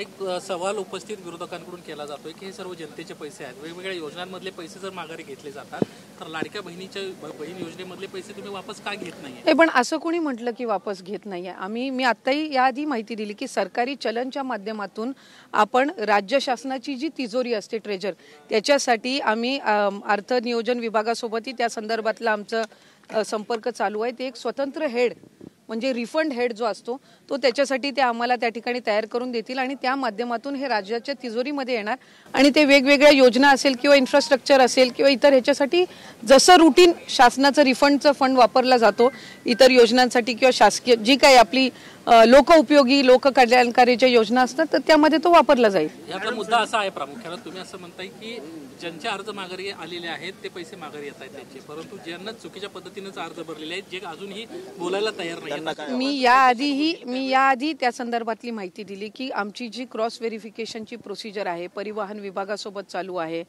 एक सवाल उपस्थित विरोधकांकडून केला जातोय की हे सर्व जनतेचे पैसे आहेत, वेगवेगळ्या योजनांमधले पैसे जर माघारी घेतले जातात तर लाडक्या बहीण योजनेमधले पैसे तुम्ही वापस का घेत नाहीये? पण असं कोणी म्हटलं की वापस घेत नाहीये? मी आत्ताही याआधी माहिती दिली की सरकारी चलनच्या माध्यमातून आपण राज्य शासनाची जी तिजोरी असते ट्रेजर, त्याच्यासाठी आम्ही अर्थ नियोजन विभागासोबतही त्या संदर्भातला आमचं संपर्क चालू आहे। ते एक स्वतंत्र हेड म्हणजे रिफंड हेड जो असतो तो त्याच्यासाठी ते आम्हाला त्या ठिकाणी तयार करून देतील आणि त्या माध्यमातून हे राज्याच्या तिजोरीमध्ये येणार आणि ते वेगवेगळ्या योजना असेल किंवा इन्फ्रास्ट्रक्चर असेल किंवा इतर ह्याच्यासाठी जसं रुटीन शासनाचं रिफंडचं फंड वापरला जातो इतर योजनांसाठी किंवा शासकीय जी काही आपली लोकउपयोगी लोककल्याणकारीच्या योजना असतात तर त्यामध्ये तो वापरला जाईल। याचा मुद्दा असा आहे प्रामुख्याने तुम्ही असं म्हणताय की ज्यांचे अर्ज माघारी आलेले आहेत ते पैसे माघारी येत आहेत त्यांचे, परंतु ज्यांना चुकीच्या पद्धतीनेच अर्ज भरलेले आहेत जे अजूनही बोलायला तयार नाही। मी याआधी त्या संदर्भातली माहिती दिली की आमची जी क्रॉस व्हेरिफिकेशनची प्रोसिजर आहे परिवहन विभागासोबत चालू आहे।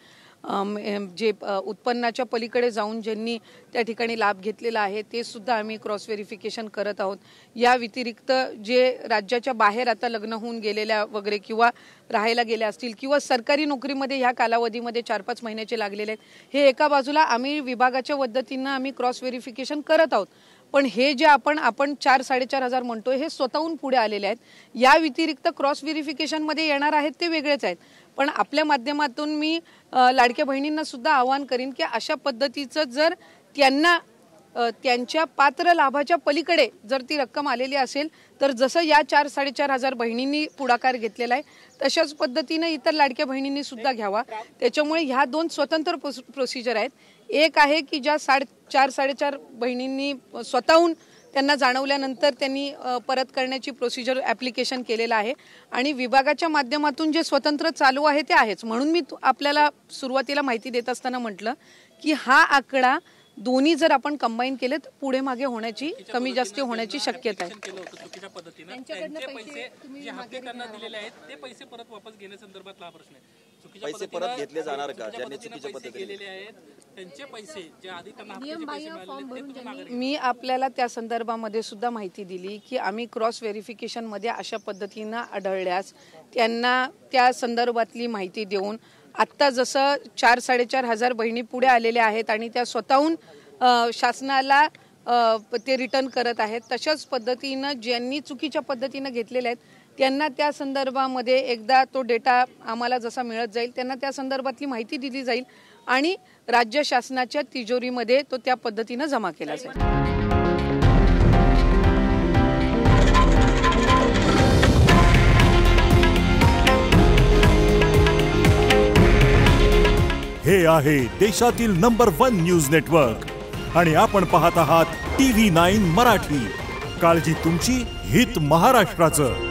जे उत्पन्नाच्या पलीकडे जाऊन ज्यांनी त्या ठिकाणी लाभ घेतलेला आहे ते सुद्धा आम्ही क्रॉस व्हेरिफिकेशन करत आहोत। या व्यतिरिक्त जे राज्याच्या बाहेर आता लग्न होऊन गेलेल्या वगैरे किंवा राहायला गेल्या असतील किंवा सरकारी नोकरीमध्ये ह्या कालावधीमध्ये 4-5 महिन्याचे लागलेले आहेत, हे एका बाजूला आम्ही विभागाच्या पद्धतीनं आम्ही क्रॉस व्हेरिफिकेशन करत आहोत। पण हे जे आपण 4-4.5 हजार म्हणतोय हे स्वतःहून पुढे आलेले आहेत। या व्यतिरिक्त क्रॉस व्हेरिफिकेशनमध्ये येणार आहेत ते वेगळेच आहेत। पण आपल्या माध्यमातून मी लाडक्या बहिणींना सुद्धा आवाहन करीन की अशा पद्धतीचं जर त्यांना त्यांच्या पात्र लाभाच्या पलीकडे जर ती रक्कम आलेली असेल तर जसं या 4-4.5 हजार बहिणींनी पुढाकार घेतलेला आहे तशाच पद्धतीने इतर लाडक्या बहिणींनी सुद्धा घ्यावा। त्याच्यामुळे ह्या दोन स्वतंत्र प्रोसिजर आहेत। एक आहे की ज्या 4-4.5 बहिणींनी स्वतःहून त्यांना जाणवल्यानंतर त्यांनी परत करण्याची प्रोसिजर ॲप्लिकेशन केलेलं आहे आणि विभागाच्या माध्यमातून जे स्वतंत्र चालू आहे ते आहेच। म्हणून मी आपल्याला सुरुवातीला माहिती देत असताना म्हटलं की हा आकडा दोन्ही जर आपण कंबाईन केले तर पुढे मागे होण्याची कमी जास्त होण्याची शक्यता आहे। चुकीच्या पद्धतीने पैसे जे हप्ते त्यांना दिलेले आहेत ते पैसे परत वापस घेण्यासंदर्भातला प्रश्न आहे। पैसे परत घेतले जाणार का ज्यांनी चुकीच्या पद्धतीने केलेले आहेत त्यांचे पैसे जे आधी त्यांना हप्त्याचे पैसे मिळालेले मी आपल्याला त्या संदर्भामध्ये सुद्धा माहिती दिली की आम्ही क्रॉस व्हेरिफिकेशन मध्ये अशा पद्धतीने आढळल्यास त्यांना त्या संदर्भातली माहिती देऊन आत्ता जसं 4-4.5 हजार बहिणी पुढे आलेल्या आहेत आणि त्या स्वतःहून शासनाला ते रिटर्न करत आहेत, तशाच पद्धतीनं ज्यांनी चुकीच्या पद्धतीनं घेतलेले आहेत त्यांना त्या संदर्भामध्ये एकदा तो डेटा आम्हाला जसा मिळत जाईल त्यांना त्या संदर्भातली माहिती दिली जाईल आणि राज्य शासनाच्या तिजोरीमध्ये तो त्या पद्धतीनं जमा केला जाईल। हे आहे देशातील नंबर 1 न्यूज नेटवर्क आणि आपण पाहत आहात TV9 मराठी। काळजी तुमची, हित महाराष्ट्राचं।